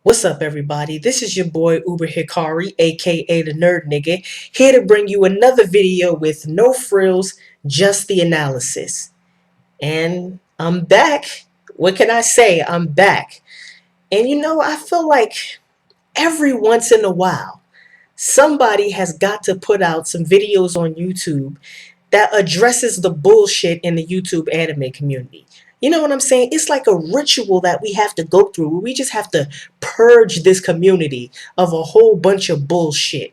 What's up, everybody? This is your boy Uber Hikari, aka the Nerd Nigga, here to bring you another video with no frills, just the analysis. And I'm back. What can I say? I'm back. And I feel like every once in a while, somebody has got to put out some videos on YouTube that addresses the bullshit in the YouTube anime community. You know what I'm saying? It's like a ritual that we have to go through. We just have to purge this community of a whole bunch of bullshit.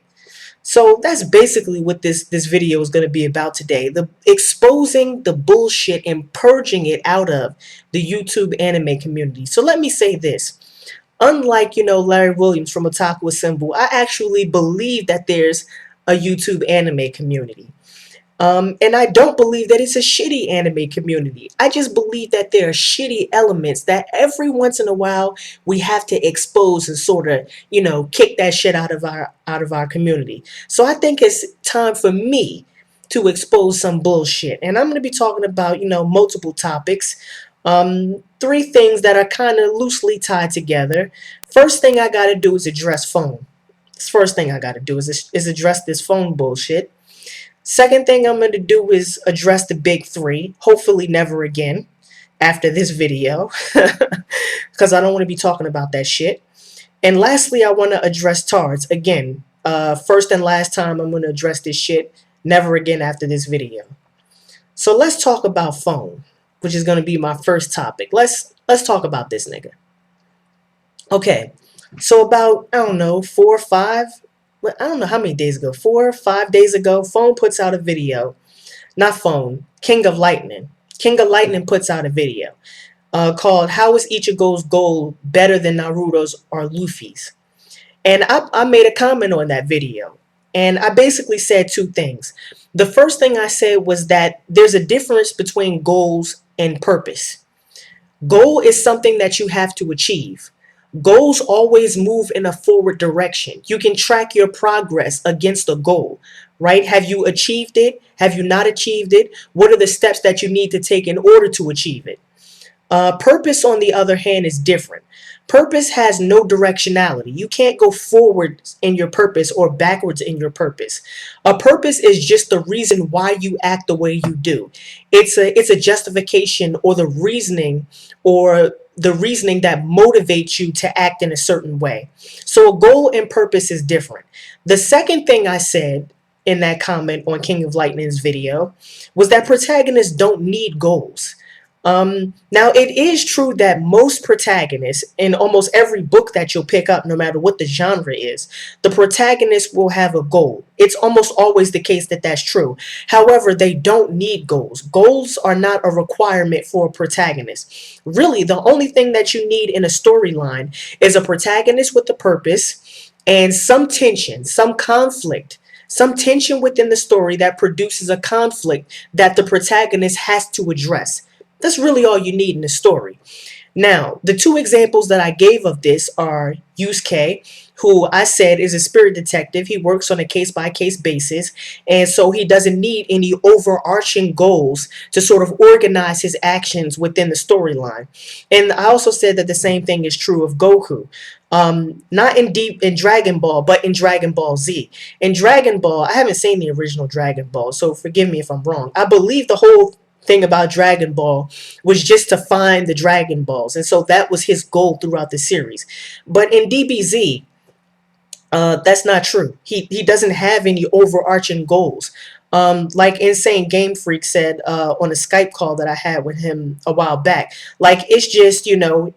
So that's basically what this video is going to be about today. The exposing the bullshit and purging it out of the YouTube anime community. So let me say this. Unlike, Larry Williams from Otaku Assemble, I actually believe that there's a YouTube anime community. And I don't believe that it's a shitty anime community. I just believe that there are shitty elements that every once in a while we have to expose and sort of, kick that shit out of our community. So I think it's time for me to expose some bullshit. And I'm going to be talking about, multiple topics. Three things that are kind of loosely tied together. First thing I got to do is address phone. First thing I got to do is address this phone bullshit. Second thing I'm going to do is address the big three, hopefully never again after this video, because I don't want to be talking about that shit. And lastly, I want to address tards. Again, first and last time I'm going to address this shit, never again after this video. So let's talk about phone, which is going to be my first topic. Let's talk about this nigga. Okay, so about, I don't know, 4 or 5, I don't know how many days ago, 4 or 5 days ago, Phone puts out a video. Not Phone, King of Lightning. King of Lightning puts out a video called How is Ichigo's Goal Better Than Naruto's or Luffy's? And I made a comment on that video. And I basically said two things. The first thing I said was that there's a difference between goals and purpose. Goal is something that you have to achieve. Goals always move in a forward direction. You can track your progress against a goal, right? Have you achieved it? Have you not achieved it? What are the steps that you need to take in order to achieve it? Purpose, on the other hand, is different. Purpose has no directionality. You can't go forward in your purpose or backwards in your purpose. A purpose is just the reason why you act the way you do. It's a justification or the reasoning that motivates you to act in a certain way. So a goal and purpose is different. The second thing I said in that comment on King of Lightning's video was that protagonists don't need goals. Now, it is true that most protagonists, in almost every book that you'll pick up, no matter what the genre is, the protagonist will have a goal. It's almost always the case that that's true. However, they don't need goals. Goals are not a requirement for a protagonist. Really, the only thing that you need in a storyline is a protagonist with a purpose and some tension, some tension within the story that produces a conflict that the protagonist has to address. That's really all you need in a story. Now, the two examples that I gave of this are Yusuke, who I said is a spirit detective. He works on a case-by-case basis, and so he doesn't need any overarching goals to sort of organize his actions within the storyline. And I also said that the same thing is true of Goku. Not in Dragon Ball, but in Dragon Ball Z. In Dragon Ball, I haven't seen the original Dragon Ball, so forgive me if I'm wrong. I believe the whole thing about Dragon Ball was just to find the Dragon Balls, and so that was his goal throughout the series. But in DBZ, that's not true. He doesn't have any overarching goals. Like Insane Game Freak said on a Skype call that I had with him a while back. Like, it's just,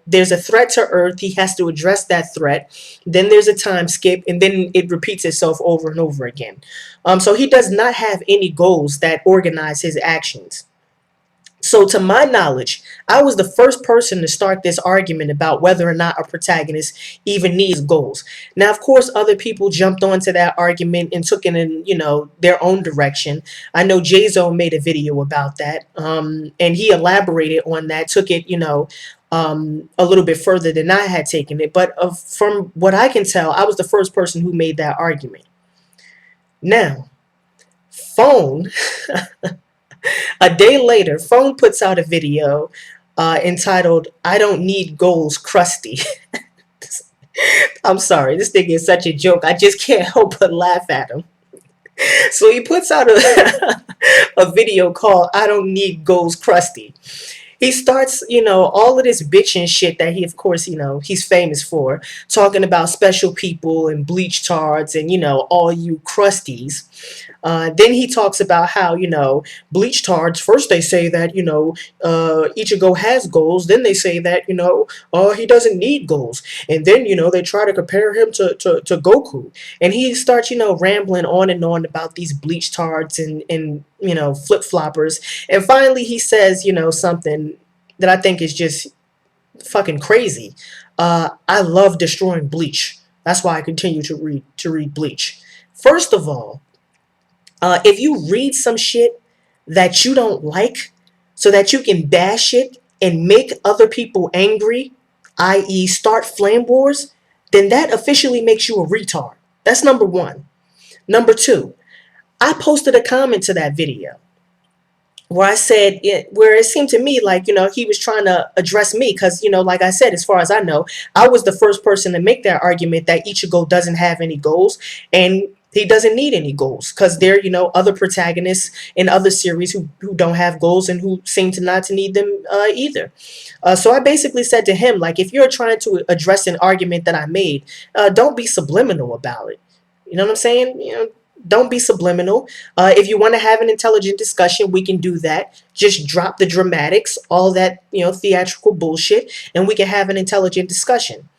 there's a threat to Earth. He has to address that threat. Then there's a time skip, and then it repeats itself over and over again. So he does not have any goals that organize his actions. So, to my knowledge, I was the first person to start this argument about whether or not a protagonist even needs goals. Now, of course, other people jumped onto that argument and took it in, their own direction. I know J-Zone made a video about that, and he elaborated on that, took it, a little bit further than I had taken it. But from what I can tell, I was the first person who made that argument. Now, phone. A day later, Phone puts out a video entitled I Don't Need Goals, Krusty. I'm sorry, this thing is such a joke. I just can't help but laugh at him. So he puts out a video called "I Don't Need Goals, Krusty." He starts, all of this bitching shit that he, of course, he's famous for, talking about special people and bleach tards and, all you crusties. Then he talks about how, bleach tards, first they say that, Ichigo has goals. Then they say that, he doesn't need goals. And then, they try to compare him to Goku. And he starts, rambling on and on about these bleach tards and flip floppers. And finally he says, something that I think is just fucking crazy. I love destroying Bleach. That's why I continue to read Bleach. First of all, if you read some shit that you don't like, so that you can bash it and make other people angry, i.e., start flame wars, then that officially makes you a retard. That's number one. Number two, I posted a comment to that video where I said where it seemed to me like he was trying to address me because like I said, as far as I know, I was the first person to make that argument that Ichigo doesn't have any goals and he doesn't need any goals because there are other protagonists in other series who don't have goals and who seem to not to need them either. So I basically said to him, like, if you're trying to address an argument that I made, don't be subliminal about it. You know what I'm saying? Don't be subliminal. If you want to have an intelligent discussion, we can do that. Just drop the dramatics, all that theatrical bullshit, and we can have an intelligent discussion.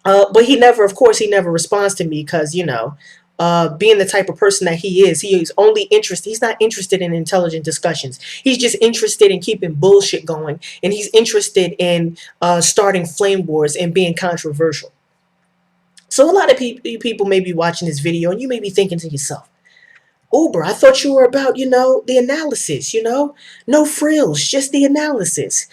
But of course, he never responds to me because being the type of person that he is only interested. He's not interested in intelligent discussions. He's just interested in keeping bullshit going, and he's interested in starting flame wars and being controversial. So a lot of people may be watching this video, and you may be thinking to yourself, Uber, I thought you were about, the analysis, no frills, just the analysis.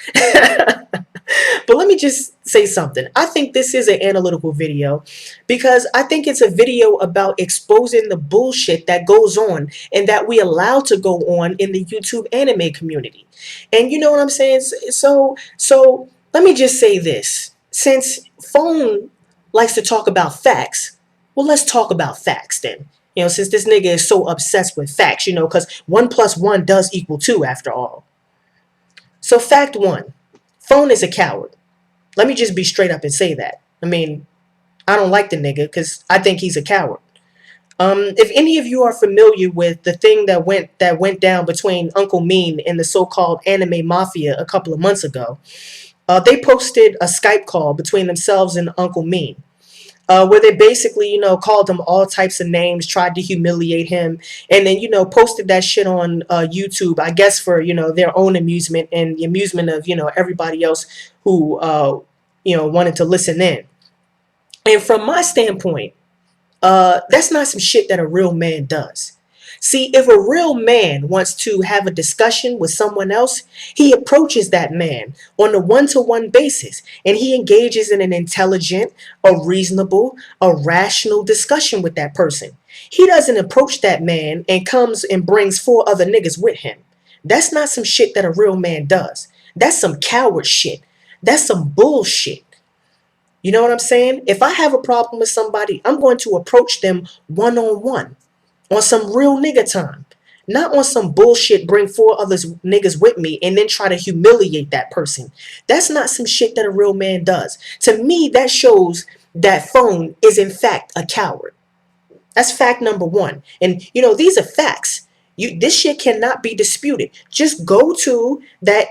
But let me just say something. I think this is an analytical video because I think it's a video about exposing the bullshit that goes on and that we allow to go on in the YouTube anime community. And you know what I'm saying? So let me just say this. Since Phone likes to talk about facts, well, let's talk about facts then. Since this nigga is so obsessed with facts, because 1 plus 1 does equal 2 after all. So fact one, Phone is a coward. Let me just be straight up and say that. I mean, I don't like the nigga because I think he's a coward. If any of you are familiar with the thing that went down between Uncle Mean and the so-called anime mafia a couple of months ago, they posted a Skype call between themselves and Uncle Mean. Where they basically, called him all types of names, tried to humiliate him, and then, posted that shit on YouTube, I guess for, their own amusement and the amusement of, everybody else who, wanted to listen in. And from my standpoint, that's not some shit that a real man does. See, if a real man wants to have a discussion with someone else, he approaches that man on a one-to-one basis and he engages in an intelligent, a reasonable, a rational discussion with that person. He doesn't approach that man and comes and brings 4 other niggas with him. That's not some shit that a real man does. That's some coward shit. That's some bullshit. You know what I'm saying? If I have a problem with somebody, I'm going to approach them one on one on some real nigga time. Not on some bullshit, bring 4 other niggas with me and then try to humiliate that person. That's not some shit that a real man does. To me, that shows that Phone is in fact a coward. That's fact number one. And these are facts. This shit cannot be disputed. Just go to that,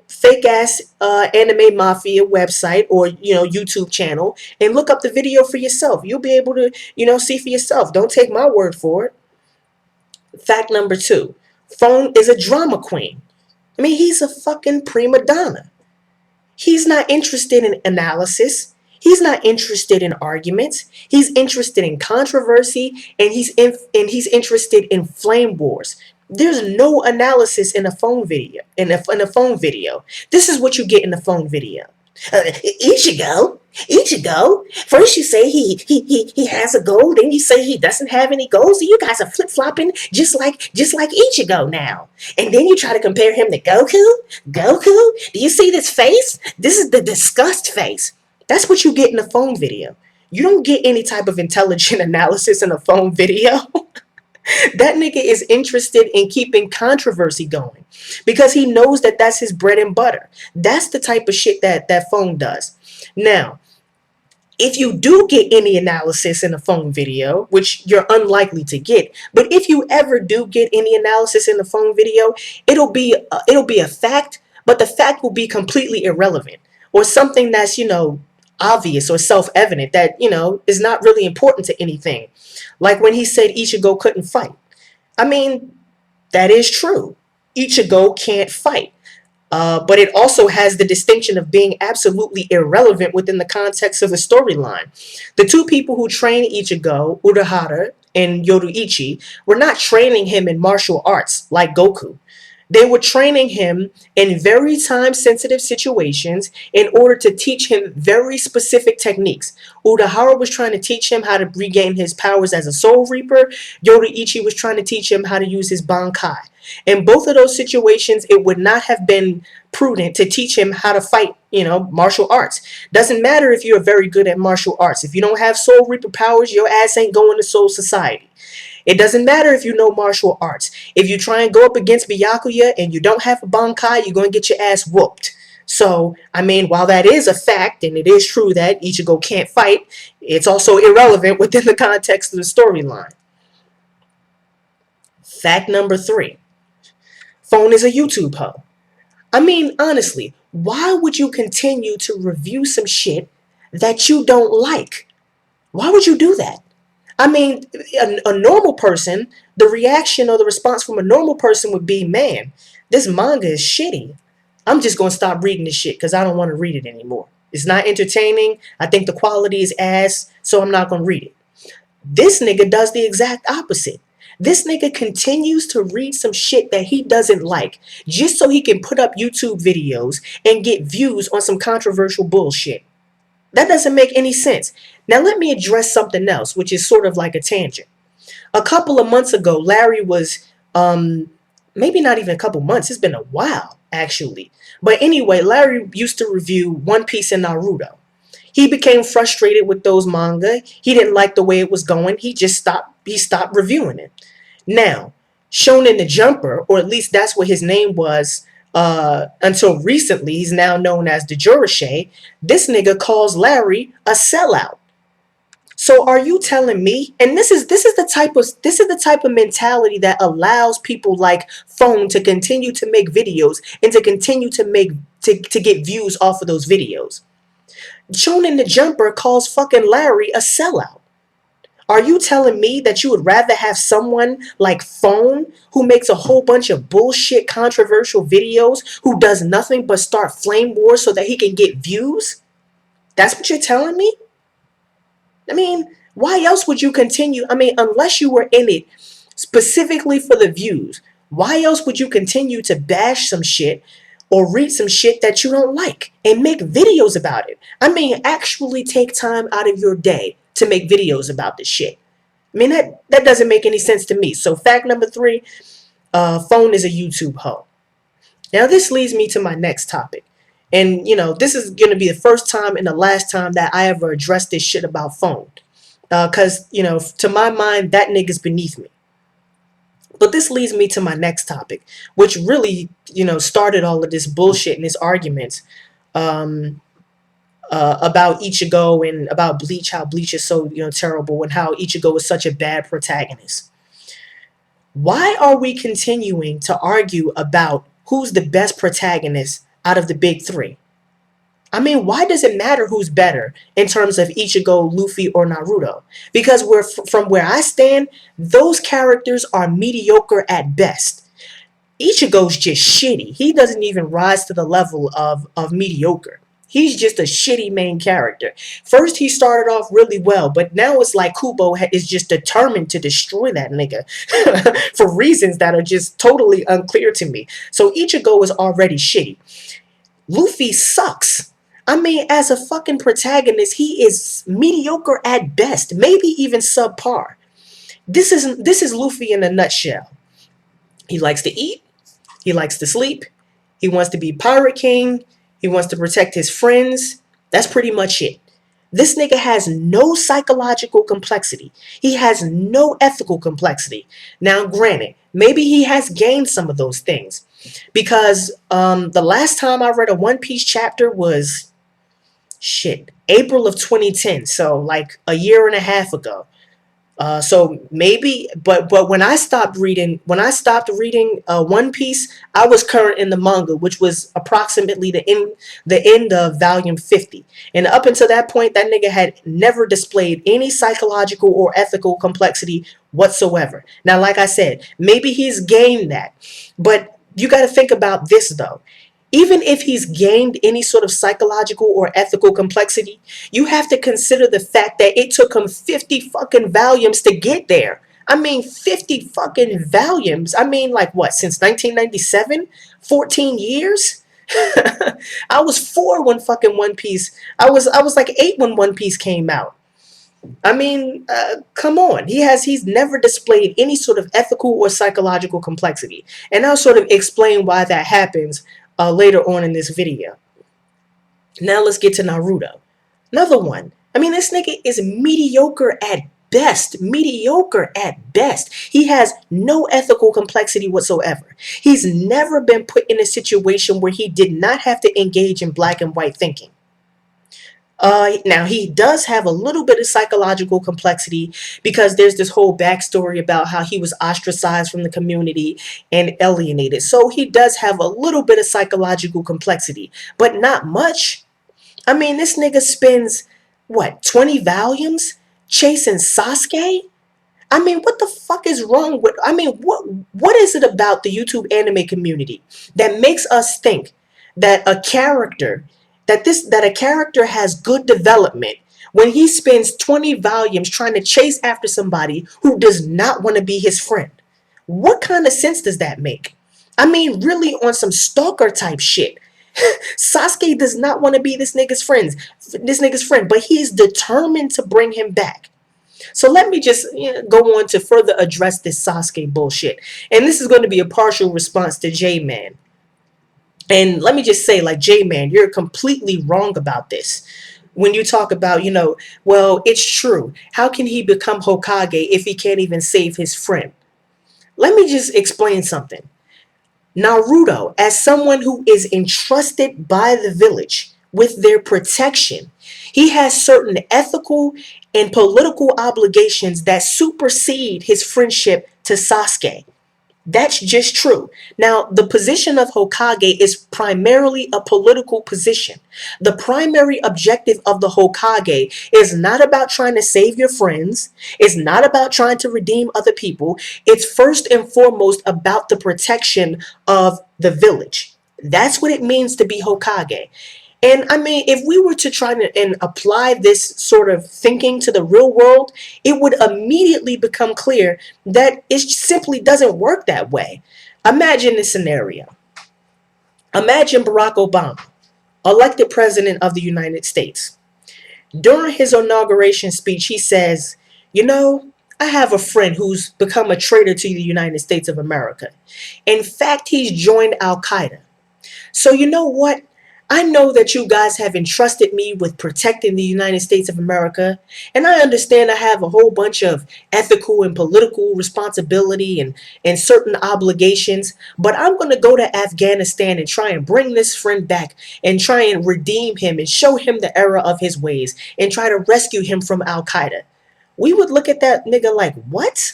fake ass anime mafia website or YouTube channel and look up the video for yourself. You'll be able to, see for yourself. Don't take my word for it. Fact number two, Phone is a drama queen. I mean, he's a fucking prima donna. He's not interested in analysis. He's not interested in arguments. He's interested in controversy, and he's interested in flame wars. There's no analysis in a phone video. In a phone video, this is what you get in the phone video. Ichigo. First you say he has a goal, then you say he doesn't have any goals. So you guys are flip flopping just like Ichigo now. And then you try to compare him to Goku. Do you see this face? This is the disgust face. That's what you get in a phone video. You don't get any type of intelligent analysis in a phone video. That nigga is interested in keeping controversy going because he knows that that's his bread and butter. That's the type of shit that phone does. Now, if you do get any analysis in a phone video, which you're unlikely to get, but if you ever do get any analysis in the phone video, it'll be a fact, but the fact will be completely irrelevant or something that's, obvious or self-evident that, is not really important to anything. Like when he said Ichigo couldn't fight. I mean, that is true. Ichigo can't fight. But it also has the distinction of being absolutely irrelevant within the context of the storyline. The two people who train Ichigo, Urahara and Yoruichi, were not training him in martial arts like Goku. They were training him in very time sensitive situations in order to teach him very specific techniques. Urahara was trying to teach him how to regain his powers as a Soul Reaper. Yoruichi was trying to teach him how to use his Bankai. In both of those situations, it would not have been prudent to teach him how to fight, martial arts. Doesn't matter if you're very good at martial arts. If you don't have Soul Reaper powers, your ass ain't going to Soul Society. It doesn't matter if you know martial arts. If you try and go up against Byakuya and you don't have a Bankai, you're going to get your ass whooped. So, I mean, while that is a fact, and it is true that Ichigo can't fight, it's also irrelevant within the context of the storyline. Fact number 3. Phone is a YouTube hoe. I mean, honestly, why would you continue to review some shit that you don't like? Why would you do that? I mean, a normal person, the reaction or the response from a normal person would be, man, this manga is shitty. I'm just going to stop reading this shit because I don't want to read it anymore. It's not entertaining. I think the quality is ass, so I'm not going to read it. This nigga does the exact opposite. This nigga continues to read some shit that he doesn't like just so he can put up YouTube videos and get views on some controversial bullshit. That doesn't make any sense. Now let me address something else, which is sort of like a tangent. A couple of months ago, Larry was, maybe not even a couple months, it's been a while, actually. But anyway, Larry used to review One Piece and Naruto. He became frustrated with those manga. He didn't like the way it was going. He stopped reviewing it. Now, Shonen the Jumper, or at least that's what his name was, until recently, he's now known as the Jurashe. This nigga calls Larry a sellout. So are you telling me? And this is the type of mentality that allows people like Phone to continue to make videos and to continue to get views off of those videos. Shonen the Jumper calls fucking Larry a sellout. Are you telling me that you would rather have someone like Phone, who makes a whole bunch of bullshit controversial videos, who does nothing but start flame wars so that he can get views? That's what you're telling me? I mean, why else would you continue? I mean, unless you were in it specifically for the views, why else would you continue to bash some shit or read some shit that you don't like and make videos about it? I mean, actually take time out of your day to make videos about this shit. I mean, that doesn't make any sense to me. So fact number 3, Phone is a YouTube hoe. Now this leads me to my next topic. And, this is going to be the first time and the last time that I ever addressed this shit about Phone. Because, to my mind, that nigga's beneath me. But this leads me to my next topic, which really, started all of this bullshit and this arguments about Ichigo and about Bleach, how Bleach is so, terrible, and how Ichigo is such a bad protagonist. Why are we continuing to argue about who's the best protagonist out of the big 3? I mean, why does it matter who's better in terms of Ichigo, Luffy, or Naruto? Because from where I stand, those characters are mediocre at best. Ichigo's just shitty. He doesn't even rise to the level of mediocre. He's just a shitty main character. First, he started off really well, but now it's like Kubo is just determined to destroy that nigga for reasons that are just totally unclear to me. So Ichigo is already shitty. Luffy sucks. I mean, as a fucking protagonist, he is mediocre at best, maybe even subpar. This is Luffy in a nutshell. He likes to eat. He likes to sleep. He wants to be Pirate King. He wants to protect his friends. That's pretty much it. This nigga has no psychological complexity. He has no ethical complexity. Now, granted, maybe he has gained some of those things because the last time I read a One Piece chapter was shit, April of 2010. So like a year and a half ago. So maybe, but when I stopped reading One Piece, I was current in the manga, which was approximately the end of volume 50. And up until that point, that nigga had never displayed any psychological or ethical complexity whatsoever. Now, like I said, maybe he's gained that, but you got to think about this though. Even if he's gained any sort of psychological or ethical complexity, you have to consider the fact that it took him 50 fucking volumes to get there. I mean, 50 fucking volumes. I mean, like what, since 1997? 14 years? I was 4 when fucking One Piece. I was like 8 when One Piece came out. I mean, come on. He's never displayed any sort of ethical or psychological complexity. And I'll sort of explain why that happens later on in this video. Now let's get to Naruto. Another one. I mean, this nigga is mediocre at best. Mediocre at best. He has no ethical complexity whatsoever. He's never been put in a situation where he did not have to engage in black and white thinking. Now he does have a little bit of psychological complexity because there's this whole backstory about how he was ostracized from the community and alienated. So he does have a little bit of psychological complexity, but not much. I mean, this nigga spends what, 20 volumes chasing Sasuke? I mean, what the fuck is wrong with, I mean, what is it about the YouTube anime community that makes us think that a character has good development when he spends 20 volumes trying to chase after somebody who does not want to be his friend? What kind of sense does that make? I mean, really on some stalker type shit. Sasuke does not want to be this nigga's friend, but he's determined to bring him back. So let me just go on to further address this Sasuke bullshit. And this is going to be a partial response to J-Man. And let me just say, like, J-Man, you're completely wrong about this. When you talk about, well, it's true. How can he become Hokage if he can't even save his friend? Let me just explain something. Naruto, as someone who is entrusted by the village with their protection, he has certain ethical and political obligations that supersede his friendship to Sasuke. That's just true. Now, the position of Hokage is primarily a political position. The primary objective of the Hokage is not about trying to save your friends. It's not about trying to redeem other people. It's first and foremost about the protection of the village. That's what it means to be Hokage. And I mean, if we were to try to and apply this sort of thinking to the real world, it would immediately become clear that it simply doesn't work that way. Imagine this scenario. Imagine Barack Obama, elected president of the United States. During his inauguration speech, he says, I have a friend who's become a traitor to the United States of America. In fact, he's joined Al Qaeda. So you know what? I know that you guys have entrusted me with protecting the United States of America, and I understand I have a whole bunch of ethical and political responsibility and certain obligations, but I'm going to go to Afghanistan and try and bring this friend back and try and redeem him and show him the error of his ways and try to rescue him from Al Qaeda. We would look at that nigga like, what?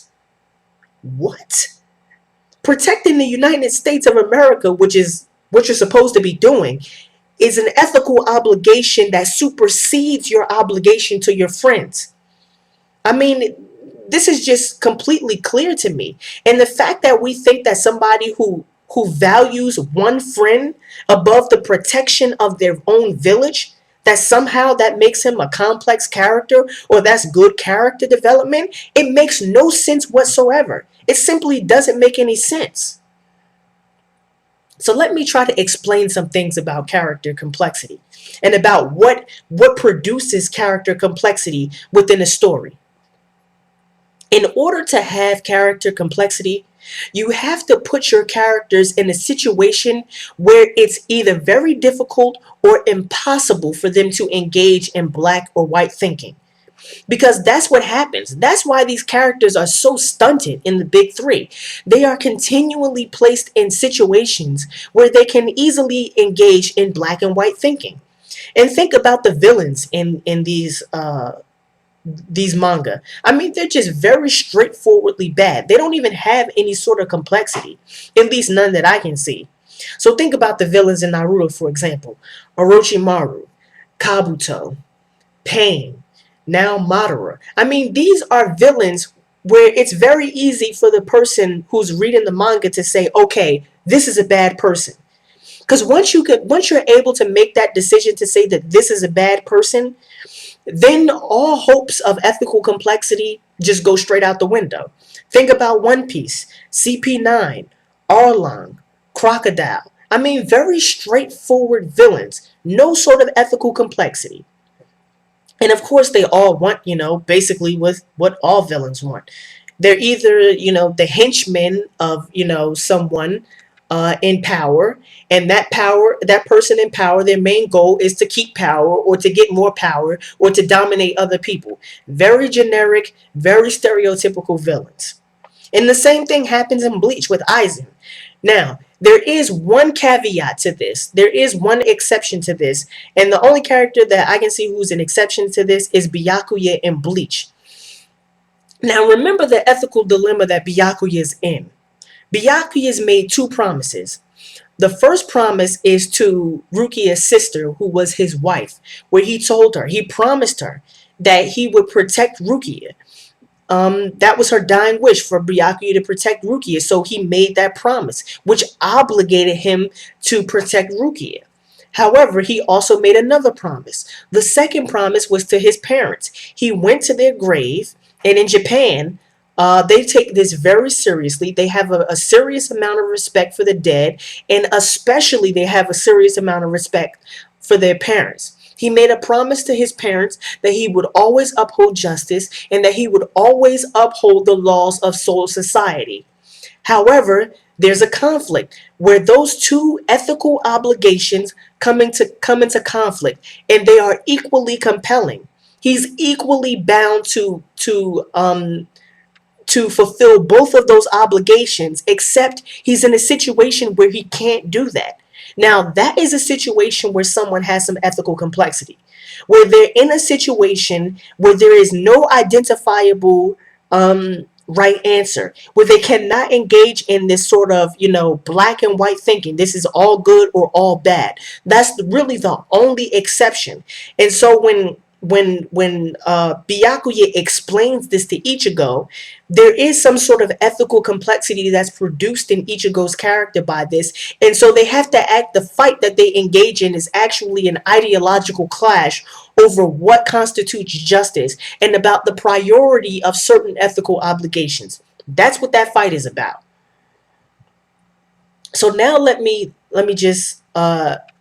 What? Protecting the United States of America, which is what you're supposed to be doing, is an ethical obligation that supersedes your obligation to your friends. I mean, this is just completely clear to me. And the fact that we think that somebody who values one friend above the protection of their own village, that somehow that makes him a complex character or that's good character development, it makes no sense whatsoever. It simply doesn't make any sense. So let me try to explain some things about character complexity and about what produces character complexity within a story. In order to have character complexity, You have to put your characters in a situation where it's either very difficult or impossible for them to engage in black or white thinking. Because that's what happens. That's why these characters are so stunted in the big three. They are continually placed in situations where they can easily engage in black and white thinking. And think about the villains in these manga. I mean, they're just very straightforwardly bad. They don't even have any sort of complexity, at least none that I can see. So think about the villains in Naruto, for example: Orochimaru, Kabuto, Pain, now Madara. I mean, these are villains where it's very easy for the person who's reading the manga to say, okay, this is a bad person. Because once you're able to make that decision to say that this is a bad person, then all hopes of ethical complexity just go straight out the window. Think about One Piece, CP9, Arlong, Crocodile. I mean, very straightforward villains, no sort of ethical complexity. And of course, they all want, basically what all villains want. They're either, the henchmen of, someone in power, and that person in power, their main goal is to keep power or to get more power or to dominate other people. Very generic, very stereotypical villains. And the same thing happens in Bleach with Aizen. Now, there is one caveat to this. There is one exception to this. And the only character that I can see who's an exception to this is Byakuya in Bleach. Now, remember the ethical dilemma that Byakuya is in. Byakuya has made two promises. The first promise is to Rukia's sister, who was his wife, where he promised her that he would protect Rukia. That was her dying wish for Byakuya to protect Rukia. So he made that promise, which obligated him to protect Rukia. However, he also made another promise. The second promise was to his parents. He went to their grave, and in Japan, they take this very seriously. They have a serious amount of respect for the dead, and especially they have a serious amount of respect for their parents. He made a promise to his parents that he would always uphold justice and that he would always uphold the laws of soul society. However, there's a conflict where those two ethical obligations come into conflict, and they are equally compelling. He's equally bound to fulfill both of those obligations, except he's in a situation where he can't do that. Now, that is a situation where someone has some ethical complexity, where they're in a situation where there is no identifiable right answer, where they cannot engage in this sort of, black and white thinking. This is all good or all bad. That's really the only exception. And so when Byakuya explains this to Ichigo, there is some sort of ethical complexity that's produced in Ichigo's character by this, and so they have to act. The fight that they engage in is actually an ideological clash over what constitutes justice and about the priority of certain ethical obligations. That's what that fight is about. So now let me just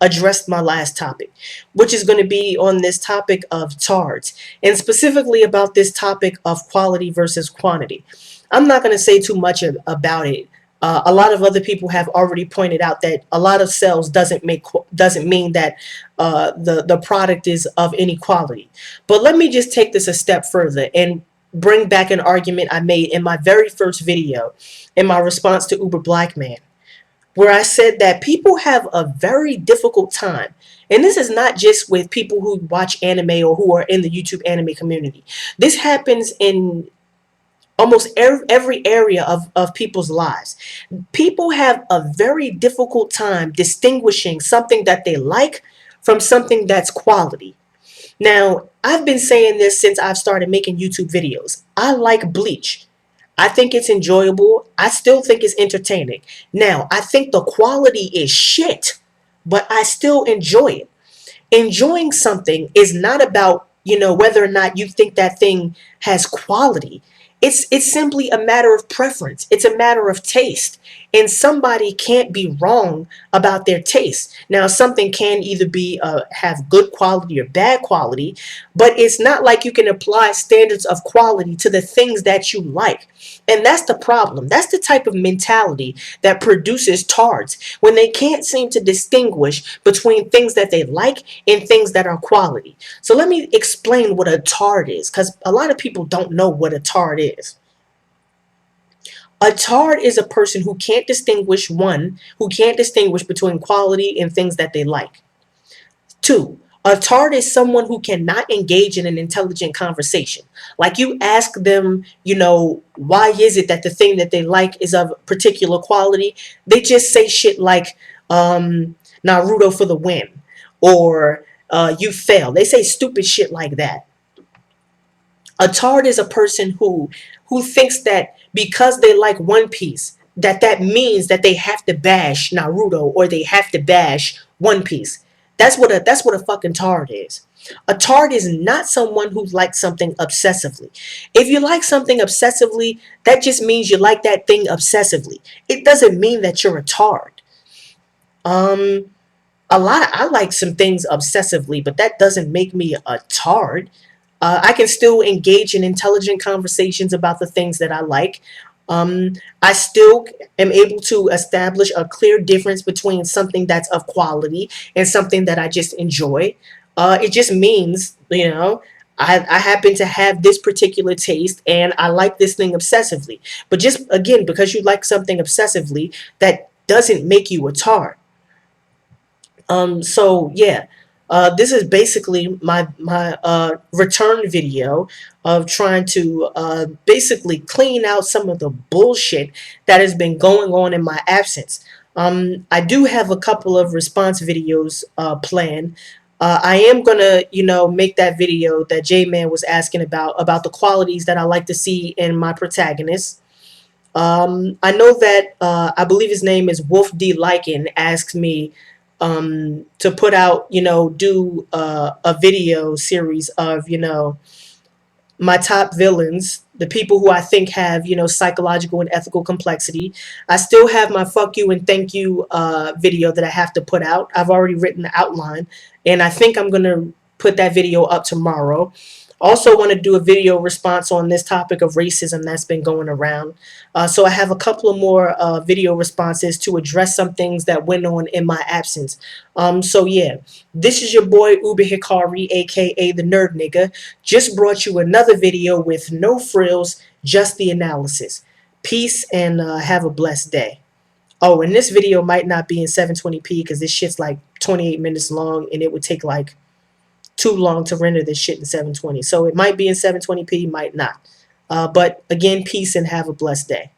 address my last topic, which is going to be on this topic of tards, and specifically about this topic of quality versus quantity. I'm not going to say too much about it. A lot of other people have already pointed out that a lot of sales doesn't mean that the product is of any quality. But let me just take this a step further and bring back an argument I made in my very first video in my response to Uber Black Man, where I said that people have a very difficult time. And this is not just with people who watch anime or who are in the YouTube anime community. This happens in almost every area of people's lives. People have a very difficult time distinguishing something that they like from something that's quality. Now, I've been saying this since I've started making YouTube videos. I like Bleach. I think it's enjoyable. I still think it's entertaining. Now, I think the quality is shit, but I still enjoy it. Enjoying something is not about, whether or not you think that thing has quality. It's simply a matter of preference. It's a matter of taste. and somebody can't be wrong about their taste. Now, something can either be have good quality or bad quality, but it's not like you can apply standards of quality to the things that you like. And that's the problem. That's the type of mentality that produces tards, when they can't seem to distinguish between things that they like and things that are quality. So let me explain what a tard is, because a lot of people don't know what a tard is. A tard is a person who can't distinguish between quality and things that they like. Two, a tard is someone who cannot engage in an intelligent conversation. Like, you ask them, why is it that the thing that they like is of particular quality? They just say shit like, Naruto for the win, or you fail. They say stupid shit like that. A tard is a person who thinks that because they like One Piece, that means that they have to bash Naruto or they have to bash One Piece. That's what a fucking tard is. A tard is not someone who likes something obsessively. If you like something obsessively, that just means you like that thing obsessively. It doesn't mean that you're a tard. Um, I like some things obsessively, but that doesn't make me a tard. I can still engage in intelligent conversations about the things that I like. I still am able to establish a clear difference between something that's of quality and something that I just enjoy. It just means, I happen to have this particular taste and I like this thing obsessively. But just again, because you like something obsessively, that doesn't make you a tard. So yeah, this is basically my return video of trying to basically clean out some of the bullshit that has been going on in my absence. I do have a couple of response videos planned. I am gonna, make that video that J Man was asking about the qualities that I like to see in my protagonist. I know that I believe his name is Wolf D. Lycan asked me to put out, do a video series of, my top villains, the people who I think have, psychological and ethical complexity. I still have my fuck you and thank you video that I have to put out. I've already written the outline, and I think I'm going to put that video up tomorrow. Also want to do a video response on this topic of racism that's been going around. So I have a couple of more video responses to address some things that went on in my absence. So yeah, this is your boy Uber Hikari, aka the Nerd Nigga. Just brought you another video with no frills, just the analysis. Peace and have a blessed day. Oh, and this video might not be in 720p because this shit's like 28 minutes long and it would take like too long to render this shit in 720. So it might be in 720p, might not. But again, peace and have a blessed day.